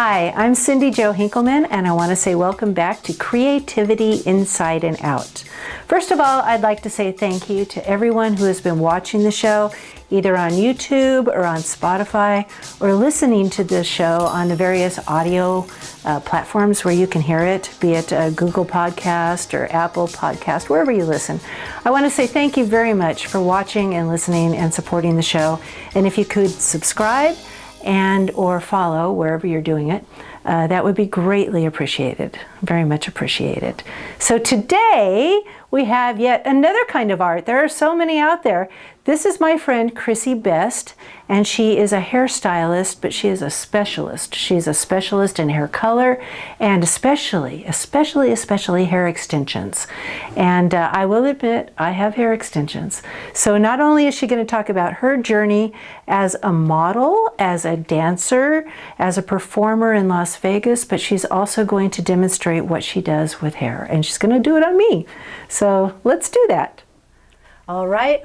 Hi, I'm Cindy Jo Hinkleman, and I want to say welcome back to Creativity Inside and Out. First of all, I'd like to say thank you to everyone who has been watching the show, either on YouTube or on Spotify, or listening to the show on the various audio platforms where you can hear it, be it Google Podcast or Apple Podcast, wherever you listen. I want to say thank you very much for watching and listening and supporting the show. And if you could subscribe and or follow wherever you're doing it, that would be greatly appreciated, very much appreciated. So today we have yet another kind of art. There are so many out there. This is my friend Chrissy Best, and she is a hairstylist, but she is a specialist. She's a specialist in hair color and especially hair extensions. And I will admit, I have hair extensions. So not only is she going to talk about her journey as a model, as a dancer, as a performer in Las Vegas, but she's also going to demonstrate what she does with hair. And she's going to do it on me. So let's do that. All right.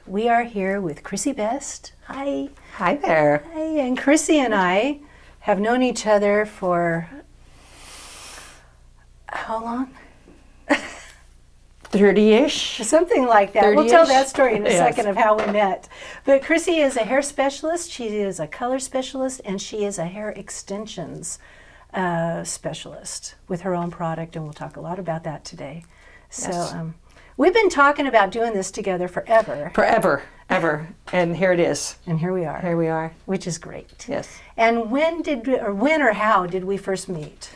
We are here with Chrissy Best. Hi. Hi there. Hi, and Chrissy and I have known each other for how long? 30-ish? Something like that. 30-ish? We'll tell that story in a Yes. second of how we met. But Chrissy is a hair specialist, she is a color specialist, and she is a hair extensions specialist with her own product, and we'll talk a lot about that today. So Yes. We've been talking about doing this together forever. Ever. And here it is. And here we are. Here we are. Which is great. Yes. And when or how did we first meet?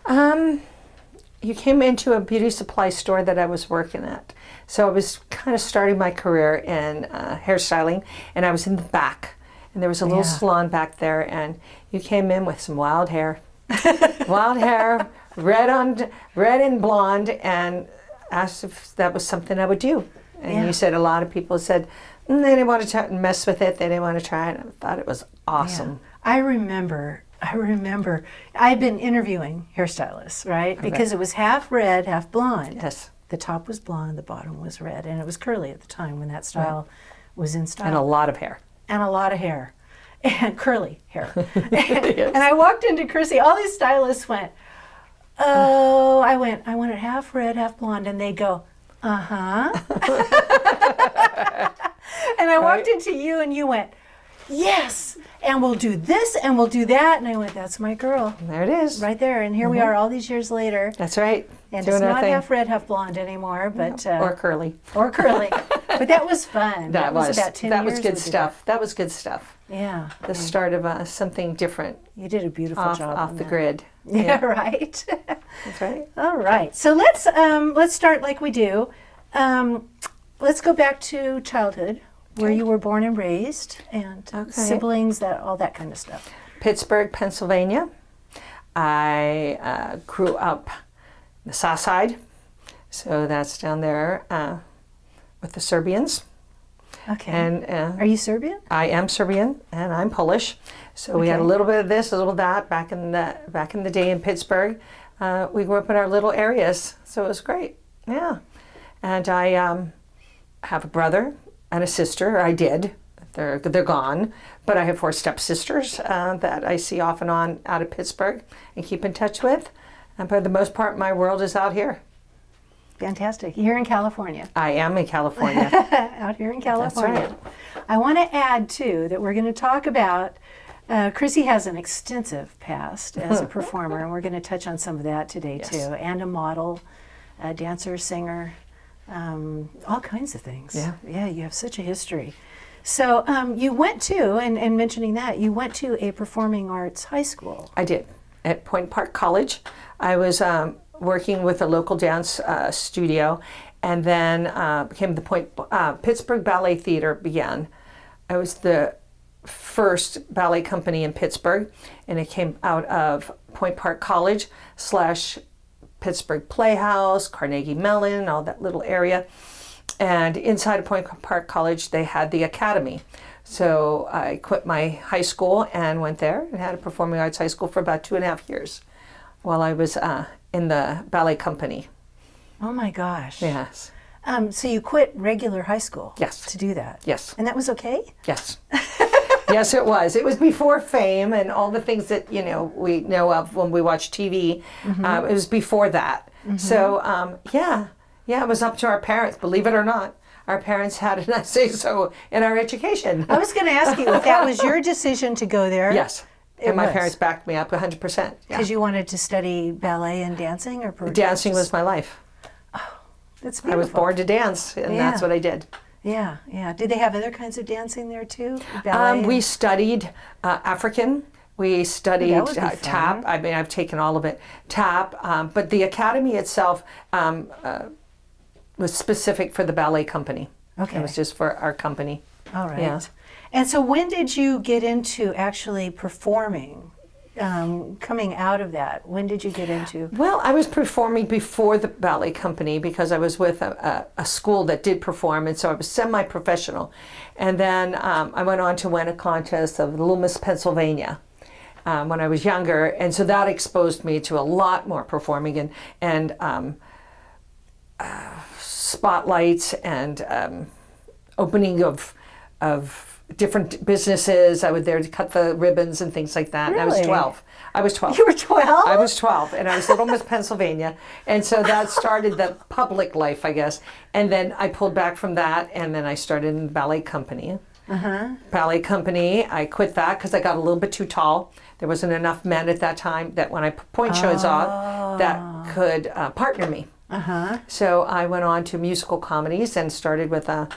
You came into a beauty supply store that I was working at. So I was kind of starting my career in hairstyling, and I was in the back. And there was a little salon back there, and you came in with some wild hair. Wild hair, red and blonde, and asked if that was something I would do. And you said a lot of people said they didn't want to mess with it, they didn't want to try it. I thought it was awesome. Yeah. I remember I'd been interviewing hairstylists, right? Correct. Because it was half red, half blonde. Yes. The top was blonde, the bottom was red, and it was curly at the time when that style was in style. And a lot of hair. And a lot of hair. And curly hair. And I walked into Chrissy, all these stylists went, oh, I want it half red, half blonde, and they go, uh-huh. And I walked into you and you went, yes, and we'll do this and we'll do that. And I went, that's my girl. There it is. Right there. And here we are all these years later. That's right. And Doing it's our not thing. half red, half blonde anymore, but or curly. Or curly. But that was fun. That was about 10 that years was we good did stuff. That was good stuff. Yeah. The start of something different. You did a beautiful job off on the that. grid. Yeah, right. That's right. All right. So let's start like we do. Let's go back to childhood, where you were born and raised, and siblings, all that kind of stuff. Pittsburgh, Pennsylvania. I grew up in the South Side, so that's down there with the Serbians. Okay. And are you Serbian? I am Serbian, and I'm Polish. So we had a little bit of this, a little of that back in the day in Pittsburgh. We grew up in our little areas, so it was great. Yeah. And I have a brother and a sister. I did. They're gone. But I have 4 stepsisters that I see off and on out of Pittsburgh and keep in touch with. And for the most part, my world is out here. Fantastic. Here in California. I am in California. Out here in California. That's right. I want to add, too, that we're going to talk about, Chrissy has an extensive past as a performer, and we're going to touch on some of that today, too. And a model, a dancer, singer, all kinds of things. Yeah, you have such a history. So you went to, and mentioning that, you went to a performing arts high school. I did. At Point Park College. I was working with a local dance studio, and then became the Pittsburgh Ballet Theater began. I was the first ballet company in Pittsburgh, and it came out of Point Park College / Pittsburgh Playhouse, Carnegie Mellon, all that little area. And inside of Point Park College, they had the academy. So I quit my high school and went there and had a performing arts high school for about 2.5 years while I was in the ballet company. Oh my gosh. Yes. So you quit regular high school? Yes. To do that? Yes. And that was okay? Yes. Yes, it was. It was before fame and all the things that, we know of when we watch TV. It was before that. So, it was up to our parents, believe it or not. Our parents had an say-so in our education. I was going to ask you if that was your decision to go there. Yes. And my parents backed me up 100%. Because you wanted to study ballet and dancing? Or dancing was my life. Oh, that's beautiful. I was born to dance, and that's what I did. Yeah, yeah. Did they have other kinds of dancing there too? Ballet? We studied African. We studied tap. I mean, I've taken all of it. Tap. But the academy itself was specific for the ballet company. Okay. It was just for our company. All right. Yeah. And so when did you get into actually performing? Coming out of that, when did you get into? Well, I was performing before the ballet company because I was with a school that did perform, and so I was semi-professional. And then I went on to win a contest of Loomis, Pennsylvania when I was younger, and so that exposed me to a lot more performing and spotlights and opening of different businesses. I was there to cut the ribbons and things like that. Really? And I was 12. I was 12. You were 12? I was 12, and I was Little Miss Pennsylvania. And so that started the public life, I guess. And then I pulled back from that, and then I started in the ballet company. Ballet company, I quit that because I got a little bit too tall. There wasn't enough men at that time that when I put point shows on that could partner me. So I went on to musical comedies and started with a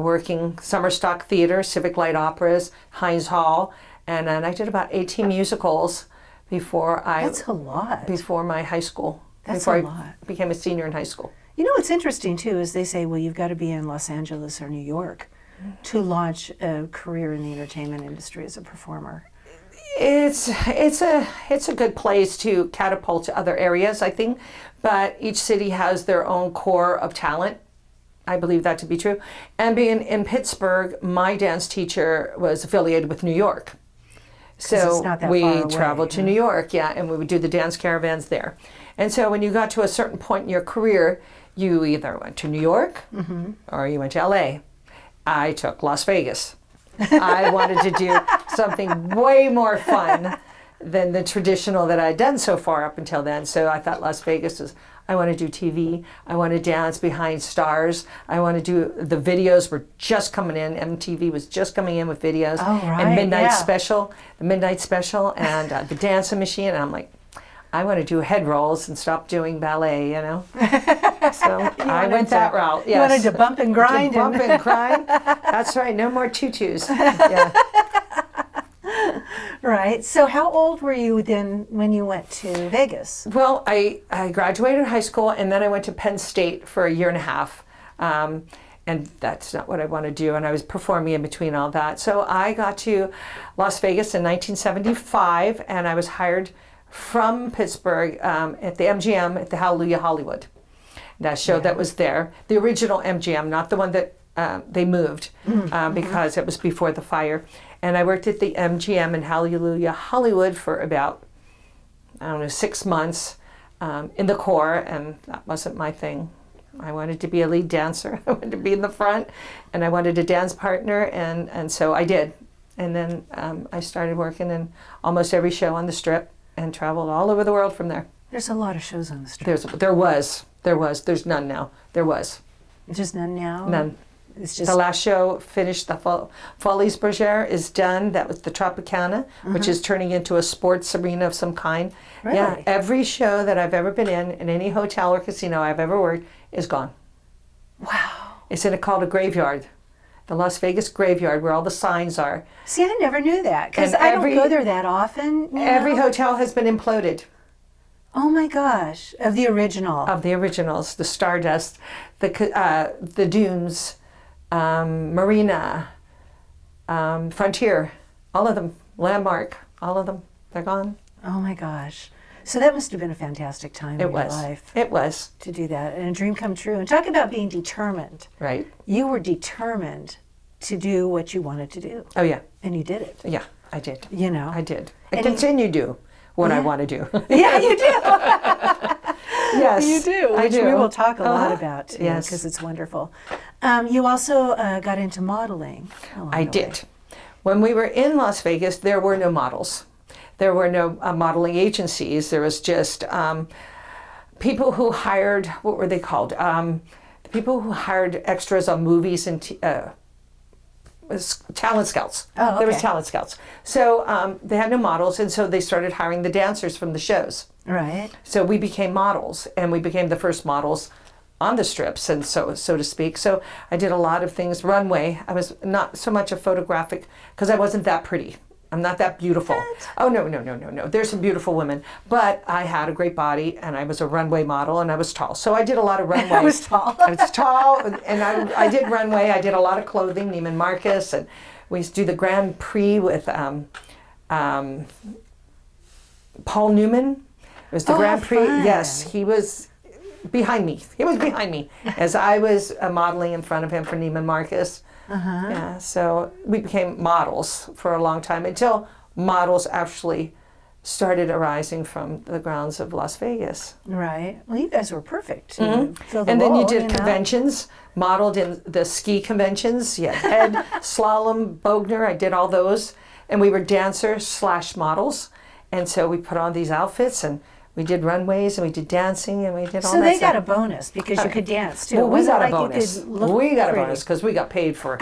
working summer stock theater, Civic Light Operas, Heinz Hall, and then I did about 18 musicals before That's a lot. Before my high school. That's before a lot. I became a senior in high school. You know what's interesting too is they say, well, you've got to be in Los Angeles or New York to launch a career in the entertainment industry as a performer. It's a good place to catapult to other areas, I think, but each city has their own core of talent. I believe that to be true. And being in Pittsburgh, my dance teacher was affiliated with New York. So we traveled to New York, and we would do the dance caravans there. And so when you got to a certain point in your career, you either went to New York or you went to LA. I took Las Vegas. I wanted to do something way more fun than the traditional that I'd done so far up until then. So I thought Las Vegas was, I want to do TV. I want to dance behind stars. I want to do, the videos were just coming in. MTV was just coming in with videos. Oh, right, and Midnight Special, the Midnight Special, and the Dancing Machine. And I'm like, I want to do head rolls and stop doing ballet, So I went that route. Yes. You wanted to bump and grind. Bump and grind. That's right. No more tutus. Yeah. Right. So how old were you then when you went to Vegas? Well, I graduated high school, and then I went to Penn State for a year and a half. And that's not what I want to do. And I was performing in between all that. So I got to Las Vegas in 1975, and I was hired from Pittsburgh at the MGM at the Hallelujah Hollywood. That show that was there. The original MGM, not the one that they moved because it was before the fire. And I worked at the MGM in Hallelujah Hollywood for about, 6 months in the core, and that wasn't my thing. I wanted to be a lead dancer. I wanted to be in the front, and I wanted a dance partner, and so I did. And then I started working in almost every show on the Strip and traveled all over the world from there. There's a lot of shows on the Strip. There was. There's none now. There was. Just none now? None. It's just the last show finished, the Folies Bergère is done. That was the Tropicana, which is turning into a sports arena of some kind. Really? Yeah, every show that I've ever been in any hotel or casino I've ever worked, is gone. Wow. It's called a graveyard. The Las Vegas graveyard, where all the signs are. See, I never knew that, because I don't go there that often. Every hotel has been imploded. Oh my gosh, of the original. Of the originals, the Stardust, the Dunes, Marina, Frontier, all of them, Landmark, all of them, they're gone. Oh my gosh. So that must have been a fantastic time in your life. It was. To do that, and a dream come true. And talk about being determined. Right. You were determined to do what you wanted to do. Oh yeah. And you did it. Yeah, I did. I did. I continue to do what I want to do. Yeah, you do. Yes. You do. I do. We will talk a lot about too, yes, because it's wonderful. You also got into modeling. I did. When we were in Las Vegas, there were no models. There were no modeling agencies. There was just people who hired, what were they called? The people who hired extras on movies and talent scouts. Oh, okay. There was talent scouts. So they had no models, and so they started hiring the dancers from the shows. Right. So we became models, and we became the first models on the strips, and so to speak. So I did a lot of things. Runway. I was not so much a photographic because I wasn't that pretty. I'm not that beautiful. What? Oh no. There's some beautiful women, but I had a great body, and I was a runway model, and I was tall. So I did a lot of runway. I was tall. I was tall, and I did runway. I did a lot of clothing, Neiman Marcus, and we used to do the Grand Prix with Paul Newman. It was the Grand Prix. Fun. Yes, he was behind me. He was behind me as I was modeling in front of him for Neiman Marcus. Yeah, so we became models for a long time until models actually started arising from the grounds of Las Vegas. Right. Well, you guys were perfect. To fill the And then you role, did know? conventions, modeled in the ski conventions. Yeah, head, slalom, Bogner. I did all those, and we were dancers / models, and so we put on these outfits and we did runways and we did dancing and we did all that. So they stuff. got a bonus because you could dance too. Well, we Wasn't got a like you bonus. could look We got a pretty. bonus because we got paid for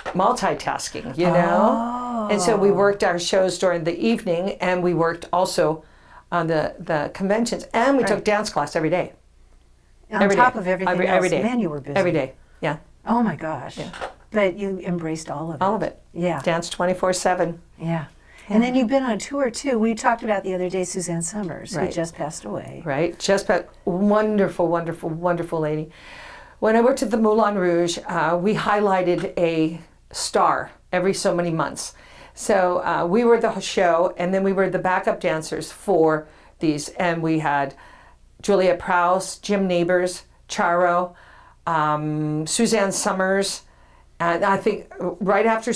multitasking, you know? And so we worked our shows during the evening, and we worked also on the conventions, and we took dance class every day. On Every top day. of everything Every else. day. Man, you were busy. Every day, yeah. Oh my gosh. Yeah. But you embraced all of it. All of it. Yeah. Dance 24/7. Yeah. And then you've been on tour too. We talked about the other day Suzanne Summers, who Right. just passed away. Right, just a wonderful, wonderful, wonderful lady. When I worked at the Moulin Rouge, we highlighted a star every so many months. So we were the show, and then we were the backup dancers for these. And we had Juliette Prowse, Jim Neighbors, Charo, Suzanne Summers. And I think right after,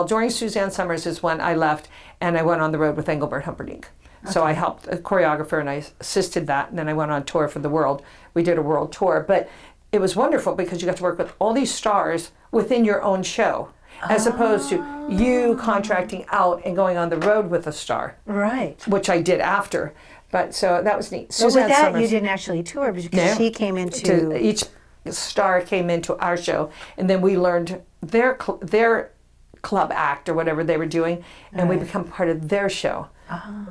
during Suzanne Summers is when I left, and I went on the road with Engelbert Humperdinck. Okay. So I helped a choreographer, and I assisted that, and then I went on tour for the world. We did a world tour, but it was wonderful because you got to work with all these stars within your own show, as opposed to you contracting out and going on the road with a star. Right. Which I did after. But so that was neat. But Suzanne with that, Summers, you didn't actually tour because No. she came into... each star came into our show, and then we learned their club act or whatever they were doing, and we become part of their show.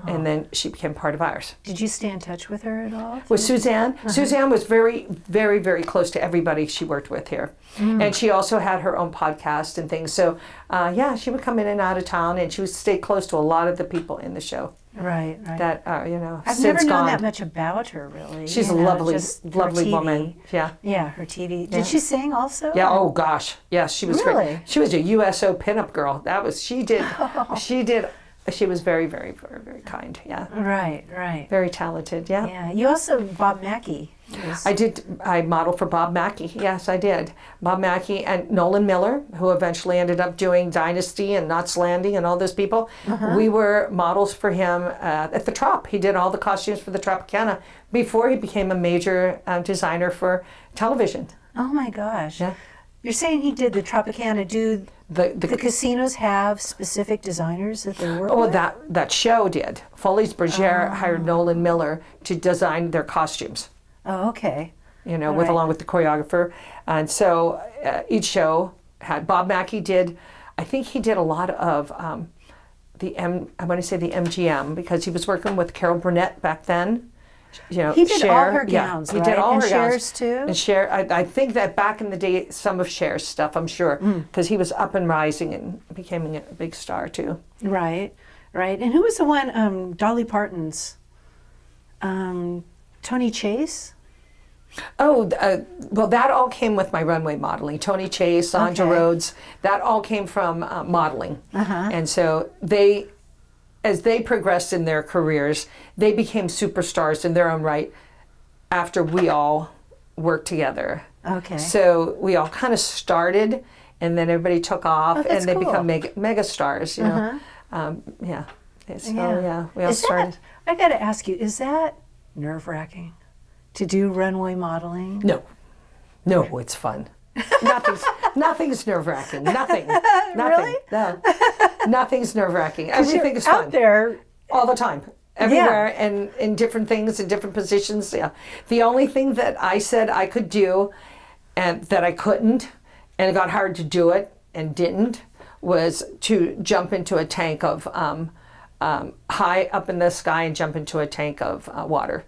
And then she became part of ours. Did you stay in touch with her at all? With Suzanne? Suzanne was very, very, very close to everybody she worked with here. And she also had her own podcast and things. So, she would come in and out of town, and she would stay close to a lot of the people in the show. Right. That, I've Sid's never known gone. that much about her, really. She's a just her lovely TV. woman. Yeah. Yeah, her TV. Did she sing also? Yeah. Oh gosh. Yes, she was Really? great. She was a USO pinup girl. She was very, very, very, very kind. Yeah. Right. Very talented. Yeah. Yeah. You also, Bob Mackie. I modeled for Bob Mackie. Yes, I did. Bob Mackie and Nolan Miller, who eventually ended up doing Dynasty and Knots Landing and all those people. We were models for him at the Trop. He did all the costumes for the Tropicana before he became a major designer for television. Oh my gosh. Yeah. You're saying he did the Tropicana. Do the casinos have specific designers that they work with? That show did. Folies Bergère hired Nolan Miller to design their costumes. Oh, okay. Along with the choreographer. And so each show had, Bob Mackie did, I think he did a lot of I want to say the MGM, because he was working with Carol Burnett back then. He did all her gowns, he did all and her Cher's gowns. too? And Cher, I think that back in the day, some of Cher's stuff, I'm sure, because he was up and rising and becoming a big star too. Right. And who was the one, Dolly Parton's, Tony Chase? That all came with my runway modeling. Tony Chase, Sandra Okay. Rhodes, that all came from modeling. And so as they progressed in their careers, they became superstars in their own right after we all worked together. Okay. So we all kind of started, and then everybody took off, that's and they cool. become mega stars, we all started. I got to ask you, is that nerve-wracking to do runway modeling? No, it's fun. Nothing's nerve-wracking. Nothing. Really? No. Nothing's nerve-wracking. Everything is out fun. there All the time. Everywhere and in different things, in different positions. Yeah. The only thing that I said I could do and that I couldn't, and it got hard to do it and didn't, was to jump into a tank of high up in the sky and jump into a tank of water.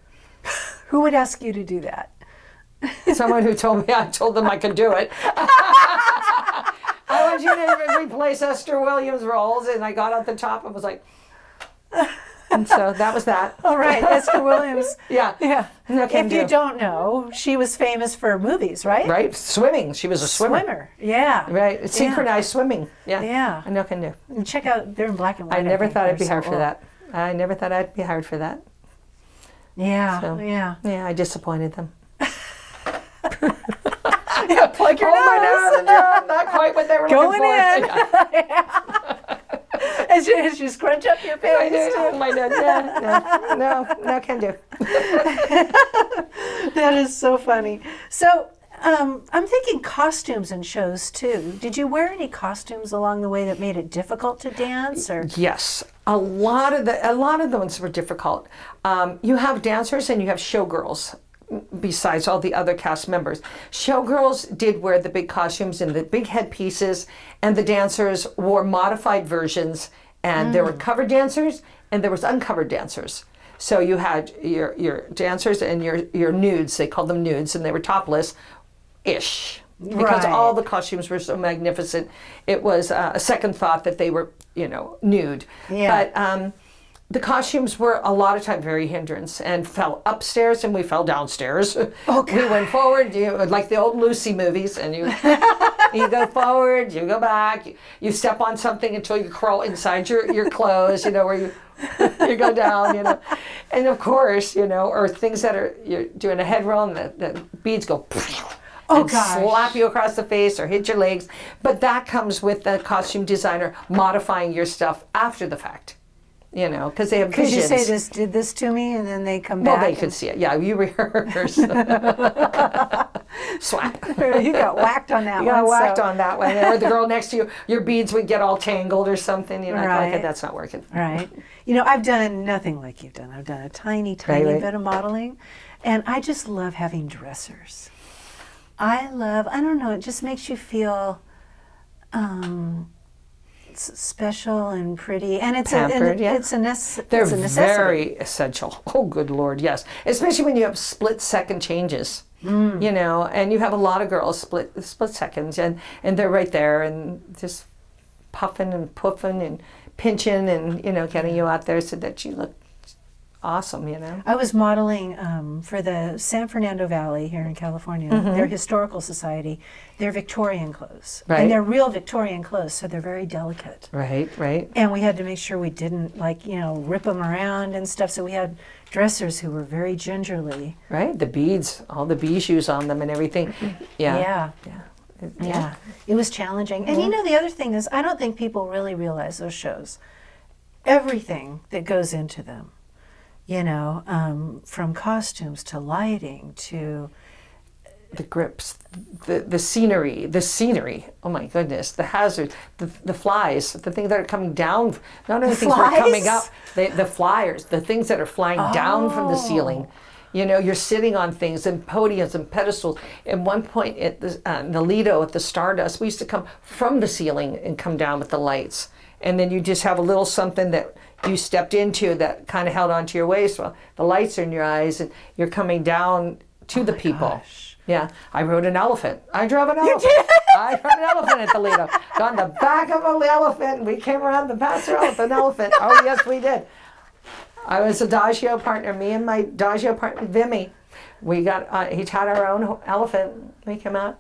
Who would ask you to do that? Someone who told me, I told them I could do it. I want you to replace Esther Williams' roles, and I got at the top and was like, and so that was that. All right, Esther Williams. Yeah. No can If do. you don't know, she was famous for movies, right? Right, swimming. She was a swimmer. Yeah. Right, synchronized swimming. Yeah. Yeah. I know can do. And check out, they're in black and white. I never think. thought it'd be They're hard so for old. that. I never thought I'd be hard for that. Yeah, So, yeah. Yeah, I disappointed them. Yeah, plug your Oh, my nose. nose, yeah, not quite what they were Going looking for. in. As you scrunch up your face. I do, my nose. Yeah, no, can do. That is so funny. So I'm thinking costumes in shows too. Did you wear any costumes along the way that made it difficult to dance? Or Yes, a lot of the ones were difficult. You have dancers and you have showgirls. Besides all the other cast members, showgirls did wear the big costumes and the big headpieces, and the dancers wore modified versions. And there were covered dancers and there was uncovered dancers. So you had your dancers and your nudes. They called them nudes, and they were topless-ish because Right. all the costumes were so magnificent. It was a second thought that they were, nude. Yeah. But the costumes were a lot of time very hindrance and fell upstairs and we fell downstairs. We went forward, like the old Lucy movies, and you go forward, you go back, you step on something until you crawl inside your clothes, where you go down, And of course, or things that you're doing a head roll and the beads go and slap you across the face or hit your legs. But that comes with the costume designer modifying your stuff after the fact. Because they have could visions. you say this did this to me, and then they come Well, back? they could see it. Yeah, you rehearse. Swap. You got whacked on that You one. got whacked so- on that one. Or the girl next to you, your beads would get all tangled or something. You're like, Right. okay, that's not working. Right. I've done nothing like you've done. I've done a tiny Right. bit of modeling, and I just love having dressers. I don't know, it just makes you feel special and pretty, and it's Pampered, yeah. it's a They're necessity. very essential. Oh, good Lord, yes. Especially when you have split-second changes, and you have a lot of girls split seconds, and they're right there and just puffing and puffing and pinching and, getting you out there so that you look awesome, I was modeling for the San Fernando Valley here in California, their historical society. They're Victorian clothes. Right. And they're real Victorian clothes, so they're very delicate. Right. And we had to make sure we didn't, rip them around and stuff. So we had dressers who were very gingerly. Right, the beads, all the bijous on them and everything. Yeah. Yeah. It was challenging. And the other thing is, I don't think people really realize those shows. Everything that goes into them. From costumes to lighting to The grips, the scenery. Oh my goodness, the hazards, the flies, the things that are coming down. Not only things that are coming up, the flyers, the things that are flying down from the ceiling. You're sitting on things and podiums and pedestals. At one point at the Lido at the Stardust, we used to come from the ceiling and come down with the lights. And then you just have a little something that you stepped into that kind of held onto your waist. Well, the lights are in your eyes and you're coming down to the people. gosh. Yeah, I rode an elephant. I drove an elephant. I rode an elephant at the Lido. Got on the back of an elephant and we came around the pasture with an elephant. Oh, yes, we did. I was a Adagio partner. Me and my Adagio partner, Vimy. We got, each had our own elephant. We came out.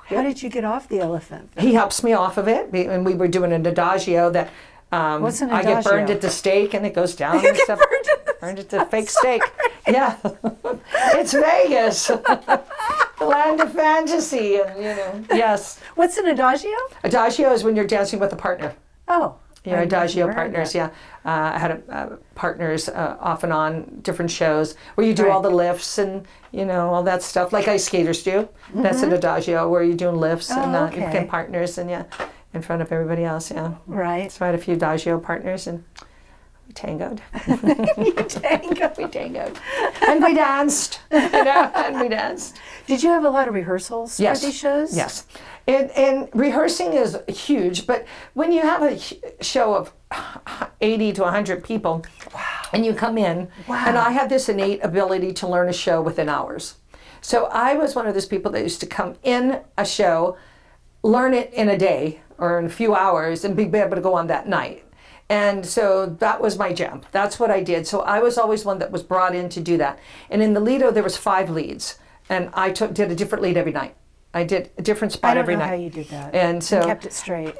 How did you get off the elephant? He helps me off of it, and we were doing an Adagio that What's an I get burned Adagio? at the stake and it goes down You and get stuff. burned at the fake steak. Yeah. It's Vegas. The land of fantasy and yes. What's an adagio? Adagio is when you're dancing with a partner. Oh. Your I've Adagio never heard partners, that. yeah. I had partners off and on different shows where you do Right. all the lifts and, all that stuff like ice skaters do. That's an Adagio where you're doing lifts and you okay. become partners and in front of everybody else, yeah. Right. So I had a few Adagio partners, and we tangoed. You tango. We tangoed. And we danced, and we danced. Did you have a lot of rehearsals for these shows? Yes. And rehearsing is huge, but when you have a show of 80 to 100 people, and you come in, and I had this innate ability to learn a show within hours. So I was one of those people that used to come in a show, learn it in a day or in a few hours, and be able to go on that night. And so that was my jam. That's what I did. So I was always one that was brought in to do that. And in the Lido, there was 5 leads, and I did a different lead every night. I did a different spot every night. I don't know how you did that. And so you kept it straight.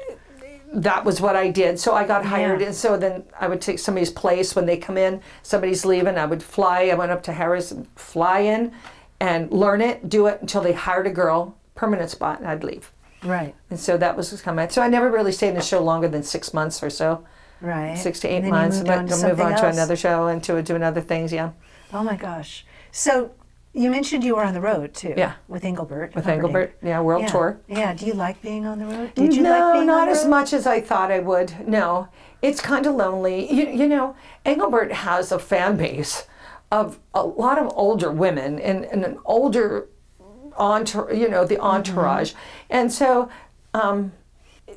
That was what I did. So I got hired, and so then I would take somebody's place when they come in. Somebody's leaving, I would fly. I went up to Harris and fly in and learn it, do it until they hired a girl, permanent spot, and I'd leave. Right. And so that was coming. So I never really stayed in a show longer than 6 months or so. Right. 6 to 8 months. And then move on to another show and to do other things, yeah. Oh my gosh. So you mentioned you were on the road too. Yeah. With Engelbert. With Engelbert, world tour. Yeah. Do you like being on the road? Did you like being on the road? No, not as much as I thought I would. No. It's kind of lonely. You know, Engelbert has a fan base of a lot of older women and an older the entourage. And so,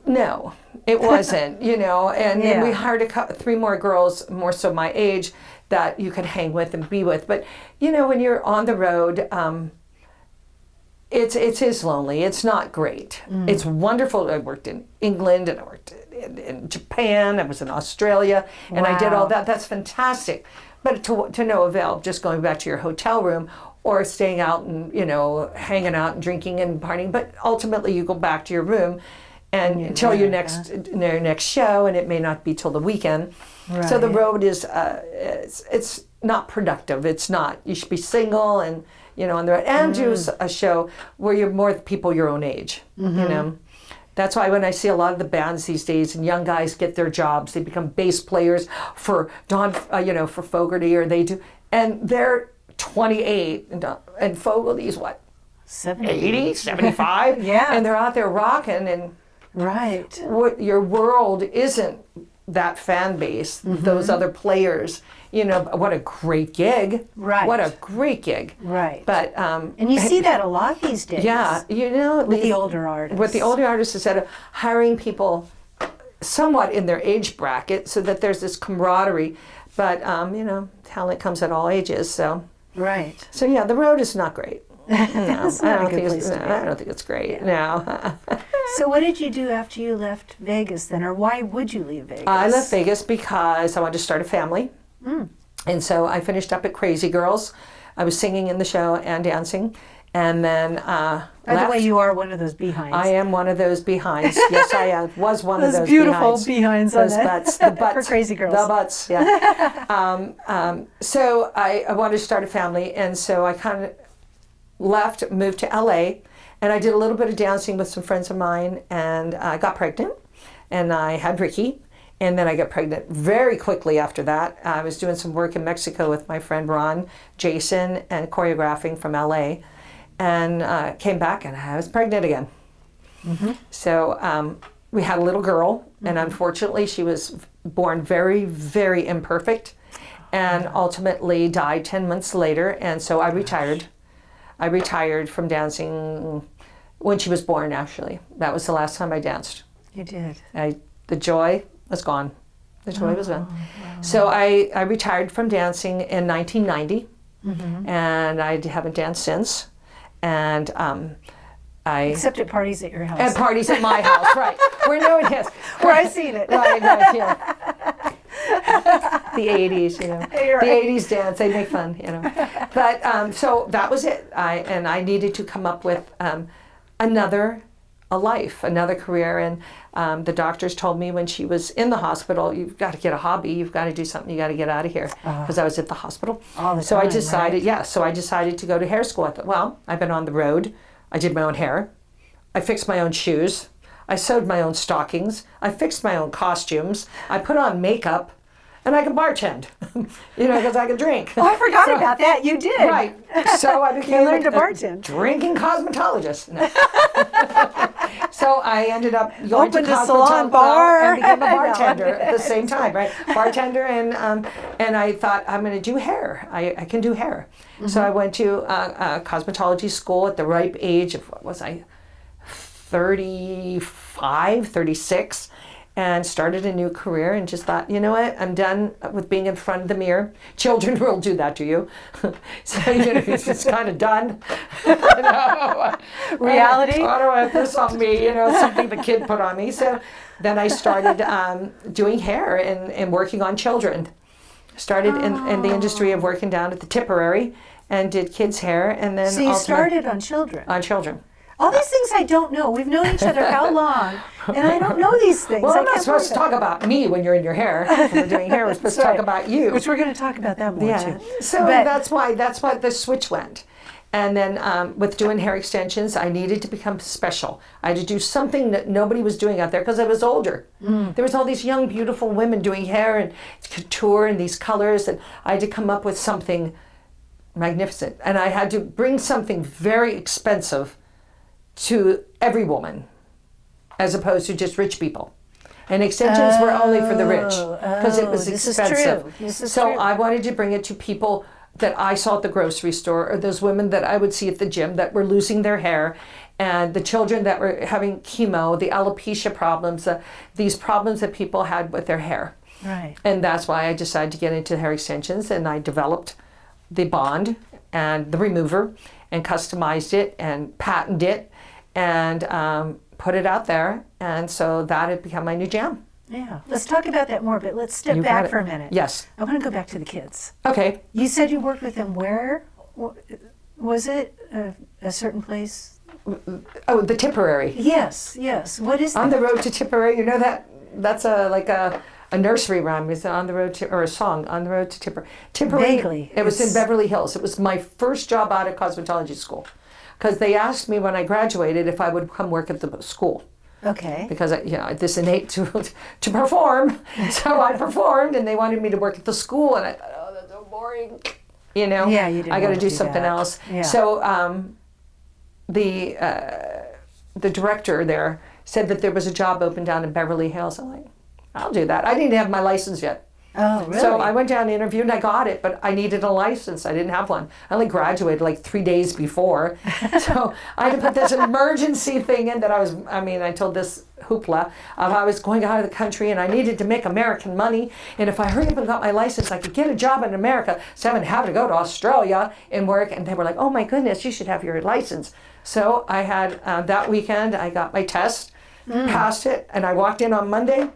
no, it wasn't, and then we hired 3 more girls, more so my age, that you could hang with and be with. But, when you're on the road, it is lonely. It's not great. It's wonderful. I worked in England, and I worked in Japan. I was in Australia, and I did all that. That's fantastic. But to no avail, just going back to your hotel room or staying out and, hanging out and drinking and partying. But ultimately, you go back to your room and until your next show, and it may not be till the weekend. Right. So the road is, it's not productive. It's not. You should be single and, on the road. And do a show where you're more people your own age, That's why when I see a lot of the bands these days and young guys get their jobs, they become bass players for for Fogerty, or they do, and they're 28, and Fogerty's what? 80, 75? Yeah. And they're out there rocking, and your world isn't that fan base, those other players. What a great gig. Right. What a great gig. Right. But and you see that a lot these days. Yeah, with the older artists. With the older artists, instead of hiring people somewhat in their age bracket, so that there's this camaraderie. But talent comes at all ages. So. Right. So yeah, the road is not great. No, I don't think it's great. Yeah. No. So what did you do after you left Vegas then, or why would you leave Vegas? I left Vegas because I wanted to start a family. And so I finished up at Crazy Girls. I was singing in the show and dancing. And then By the way, you are one of those behinds. I am one of those behinds. Yes, I was one of those beautiful behinds. Those butts. The butts. For Crazy Girls. The butts, yeah. So I wanted to start a family, and so I kind of left, moved to LA, and I did a little bit of dancing with some friends of mine, and I got pregnant, and I had Ricky. And then I got pregnant very quickly after that. I was doing some work in Mexico with my friend Ron, Jason, and choreographing from LA. And came back, and I was pregnant again. So we had a little girl, and unfortunately she was born very, very imperfect, and ultimately died 10 months later. And so I retired. I retired from dancing when she was born, actually. That was the last time I danced. You did. The joy was gone. The joy was gone. Wow. So I retired from dancing in 1990, and I haven't danced since. And except at parties at your house. At parties at my house, right? Where no one has. Where I've seen it. Right, yeah. The 80s, You're the right. 80s dance, they make fun, But so that was it. I needed to come up with a life, another career. And the doctors told me when she was in the hospital, you've got to get a hobby, you've got to do something, you got to get out of here, because I was at the hospital. All the so time, I decided, right? so I decided to go to hair school. I thought, well, I've been on the road. I did my own hair. I fixed my own shoes. I sewed my own stockings. I fixed my own costumes. I put on makeup, and I can bartend. because I could drink. Oh, I forgot about that. You did. Right. So I became learned to a bartend. drinking cosmetologist. No. So I ended up going Opened to a salon bar and became a bartender at the same time, right? Bartender, and I thought, I'm going to do hair. I can do hair. So I went to cosmetology school at the ripe age of, what was I, 35, 36, and started a new career and just thought, you know what, I'm done with being in front of the mirror. Children will do that to you. So it's just kind of done. Reality. Why do I have this on me? Something the kid put on me. So then I started doing hair and working on children. Started in the industry of working down at the Tipperary and did kids' hair. And then So you started on children? On children. All these things I don't know. We've known each other how long? And I don't know these things. Well, I'm not supposed to talk about me when you're in your hair. When we're doing hair, we're supposed to talk about you. Which we're going to talk about that more too. So that's why the switch went. And then with doing hair extensions, I needed to become special. I had to do something that nobody was doing out there because I was older. There was all these young, beautiful women doing hair and couture and these colors, and I had to come up with something magnificent. And I had to bring something very expensive to every woman, as opposed to just rich people. And extensions were only for the rich because it was expensive. This is so true. I wanted to bring it to people that I saw at the grocery store, or those women that I would see at the gym that were losing their hair, and the children that were having chemo, the alopecia problems, these problems that people had with their hair. Right. And that's why I decided to get into hair extensions, and I developed the bond and the remover and customized it and patented it and put it out there. And so that had become my new jam. Yeah. Let's talk about that more, but let's step back for a minute. Yes. I want to go back to the kids. Okay. You said you worked with them where? Was it a certain place? Oh, the Tipperary. Yes, yes. What is On that? the road to Tipperary. You know that's like a nursery rhyme. It's on the road to, or a song, On the Road to Tipperary. Tipperary. Vaguely. It was in Beverly Hills. It was my first job out of cosmetology school. Because they asked me when I graduated if I would come work at the school. Okay. Because this innate to perform, so I performed, and they wanted me to work at the school, and I thought, oh, that's so boring, Yeah, you didn't I got to want do to something that. else. Yeah. So the director there said that there was a job open down in Beverly Hills. I'm like, I'll do that. I didn't have my license yet. Oh, really? So I went down and interviewed and I got it, but I needed a license. I didn't have one. I only graduated like 3 days before. So I had to put this emergency thing in that I told this hoopla of I was going out of the country and I needed to make American money. And if I hurry up and got my license, I could get a job in America. So I wouldn't have to go to Australia and work. And they were like, oh my goodness, you should have your license. So I had that weekend, I got my test, passed it, and I walked in on Monday.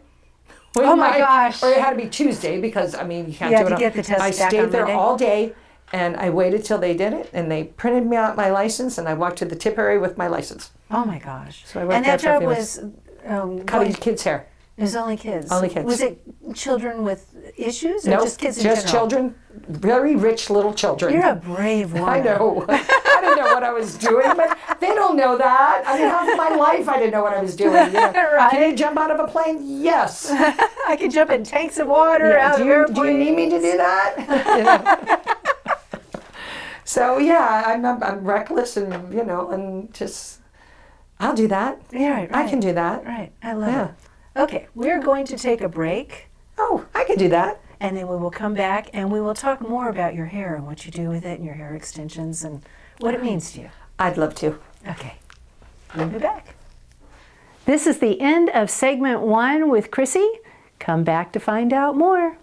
Oh my gosh. Or it had to be Tuesday because, you can't You had do it. to get the test I back stayed on there Monday? all day and I waited till they did it and they printed me out my license and I walked to the Tipperary with my license. Oh my gosh. So I worked and there that for a job few was cutting kids' hair. It was only kids. Only kids. Was it children with issues or Nope, just kids in just general? children, very rich little children. You're a brave woman. I know. I didn't know what I was doing, but they don't know that. Half of my life I didn't know what I was doing. Right. Can you jump out of a plane? Yes. I can jump in tanks of water out of do airplanes. you need me to do that? So yeah, I'm reckless and and just I'll do that. Yeah, right. I can do that. Right. I love it. Okay, we're going to take a break. Oh, I can do that. And then we will come back and we will talk more about your hair and what you do with it and your hair extensions and what it means to you. I'd love to. Okay. We'll be back. This is the end of segment 1 with Chrissy. Come back to find out more.